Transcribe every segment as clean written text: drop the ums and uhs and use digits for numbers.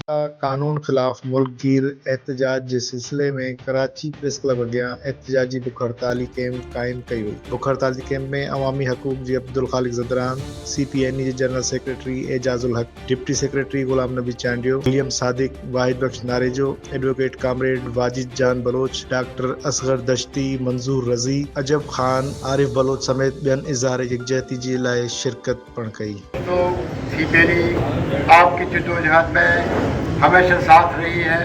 कानून ख़िलाफ़ मुल्क गीर एहतजाज जे सिलसिले में कराची प्रेस क्लब अॻियां एहतजाजी बुख हड़ताली कैंप क़ाइमु कई वई। बुख हड़ताली कैंप में अवामी हक़ूक़ जी अब्दुल ख़ालिक़ ज़दरान, CPNE जे जनरल सेक्रेटरी एजाज़ुल हक़, डिप्टी सेक्रेटरी ग़ुलाम नबी चांडियो, विलियम सादिक, वाहिद बख्श नारेजो, एडवोकेट कामरेड वाजिद जान बलोच, डॉक्टर असगर दश्ती, मंजूर रज़ी, अजब ख़ान, आरिफ बलोच समेत ॿियनि इज़हार यकजहती जे लाइ शिरकत पिणु कई। तो CPNE आपकी जद्दोजहद में हमेशा साथ रही है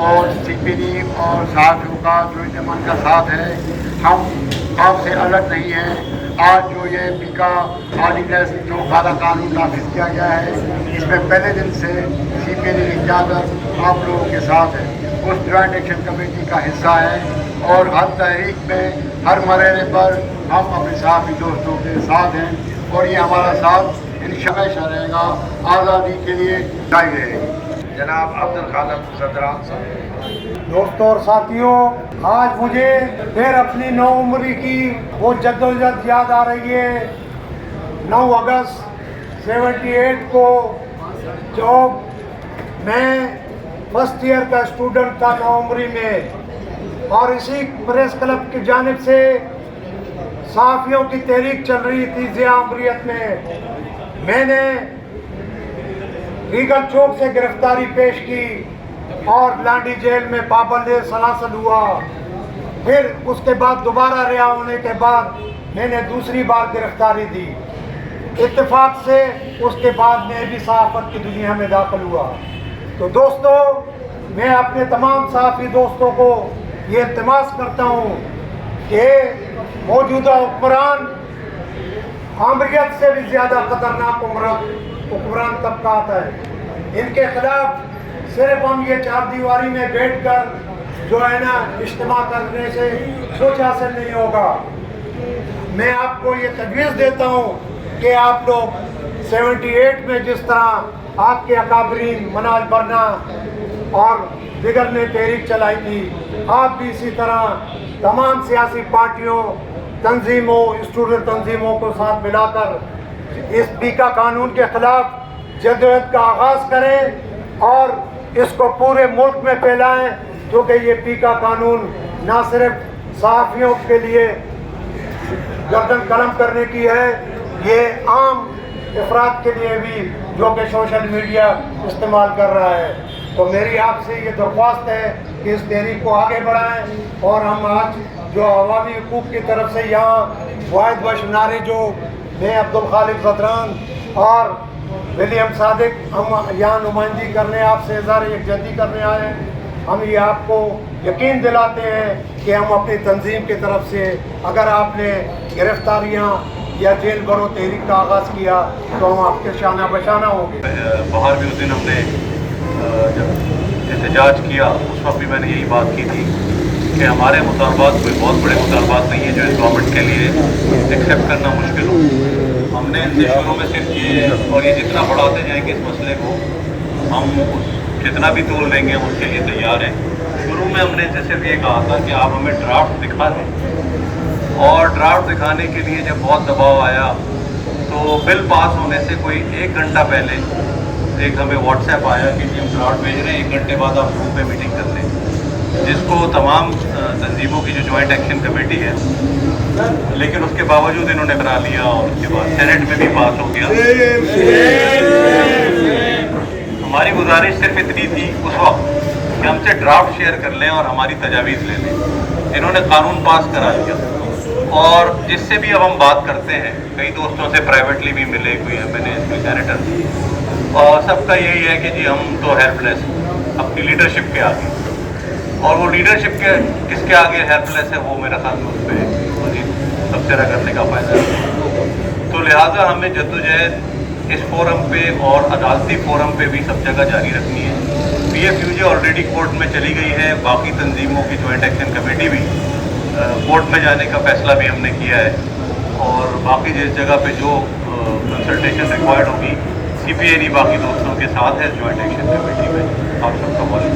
और CPNE और साथियों का जो इत्मीनान का साथ है, हम आपसे अलग नहीं हैं। आज जो ये पीका ऑर्डिनेंस जो काला कानून नाफिज किया गया है, इसमें पहले दिन से CPNE की क़यादत आप लोगों के साथ है, उस जॉइंट एक्शन कमेटी का हिस्सा है और हर तहरीक में हर मरहले पर हम अपने साथी दोस्तों के साथ हैं और ये हमारा साथ इंशाअल्लाह रहेगा, आज़ादी के लिए जारी रहेगी। जनाब अब्दुल ख़ालिक़ ज़दरान साहब। दोस्तों और साथियों, आज मुझे फिर अपनी नौउम्री की वो जद्दोजहद याद आ रही है। 9 अगस्त 78 को जब मैं फर्स्ट ईयर का स्टूडेंट था नौउम्री में, और इसी प्रेस क्लब की जानिब से सहाफ़ियों की तहरीक चल रही थी ज़िया अमरीत में, मैंने रीगल चौक से गिरफ्तारी पेश की और लांडी जेल में पाबंद सलासल हुआ। फिर उसके बाद दोबारा रिहा होने के बाद मैंने दूसरी बार गिरफ्तारी दी। इत्तेफाक से उसके बाद मैं भी सहाफ़त की दुनिया में दाखिल हुआ। तो दोस्तों, मैं अपने तमाम सहाफ़ी दोस्तों को ये इल्तिमास करता हूँ कि मौजूदा हुक्मरान आमरीत से भी ज़्यादा ख़तरनाक हुक्मरान तबक़ात है, इनके ख़िलाफ़ सिर्फ हम ये चार दीवारी में बैठ कर जो है ना इज्तिमा करने से कुछ हासिल नहीं होगा। मैं आपको ये तजवीज़ देता हूँ कि आप लोग 78 में जिस तरह आपके अकाबरीन मनाज बरना और दिगर ने तहरीक चलाई थी, आप भी इसी तरह तमाम सियासी पार्टियों, तंजीमों, स्टूडेंट तंजीमों को साथ मिलाकर इस पीका कानून के ख़िलाफ़ जद्दोजहद का आगाज़ करें और इसको पूरे मुल्क में फैलाएं, क्योंकि ये पीका कानून ना सिर्फ सहाफ़ियों के लिए गर्दन कलम करने की है, ये आम अफराद के लिए भी जो कि सोशल मीडिया इस्तेमाल कर रहा है। तो मेरी आपसे ये दरख्वास्त है कि इस तहरीक को आगे बढ़ाएं और हम आज जो अवामी हकूक़ की तरफ से यहाँ वाहिद बख्श नारेजो, मैं अब्दुल ख़ालिक़ ज़दरान और विलियम सादिक, हम यहाँ नुमाइंदगी करने आपसे इज़हार यकजहती करने आए हैं। हम ये आपको यकीन दिलाते हैं कि हम अपनी तंजीम की तरफ से, अगर आपने गिरफ्तारियाँ या जेल भरो तहरीक का आगाज़ किया तो हम आपके शाना बशाना होंगे। बाहर भी उस दिन हमने जब एहतजाज किया, उस वक्त भी मैंने यही बात की थी कि हमारे मुतालबात कोई बहुत बड़े मुतालबात नहीं है जो इस गवर्नमेंट के लिए एक्सेप्ट करना मुश्किल हो। हमने इनसे शुरू में सिर्फ ये, और ये जितना बढ़ाते जाएंगे इस मसले को, हम जितना भी तोल लेंगे हम उसके लिए तैयार हैं। शुरू में हमने इनसे सिर्फ ये कहा था कि आप हमें ड्राफ्ट दिखा दें, और ड्राफ्ट दिखाने के लिए जब बहुत दबाव आया तो बिल पास होने से कोई 1 घंटा पहले एक हमें व्हाट्सएप आया कि हम ड्राफ्ट भेज रहे हैं, 1 घंटे बाद आप जूम पे मीटिंग कर लें, जिसको तमाम तंजीमों की जो जॉइंट एक्शन कमेटी है, लेकिन उसके बावजूद इन्होंने करा लिया और उसके बाद सेनेट में भी पास हो गया। हमारी गुजारिश सिर्फ इतनी थी उस वक्त कि हमसे ड्राफ्ट शेयर कर लें और हमारी तजावीज़ ले लें। इन्होंने कानून पास करा लिया और जिससे भी अब हम बात करते हैं, कई दोस्तों से प्राइवेटली भी मिले, कोई MNA, कोई सेनेटर, और सबका यही है कि जी हम तो हेल्पलेस अपनी लीडरशिप के आगे, और वो लीडरशिप के किसके आगे हेल्पलेस है, वो मेरा ख्याल में उस पर मज़ीद तबसरा करने का फ़ायदा है। तो लिहाजा हमें जद्दोजहद इस फोरम पे और अदालती फोरम पे भी सब जगह जारी रखनी है। PFUJ ऑलरेडी कोर्ट में चली गई है, बाकी तंजीमों की जॉइंट एक्शन कमेटी भी कोर्ट में जाने का फ़ैसला भी हमने किया है, और बाकी जिस जगह पे जो कंसल्टेशन रिक्वायर्ड होगी, CPNE बाकी दोस्तों के साथ है जॉइंट एक्शन कमेटी में। आप सबका बहुत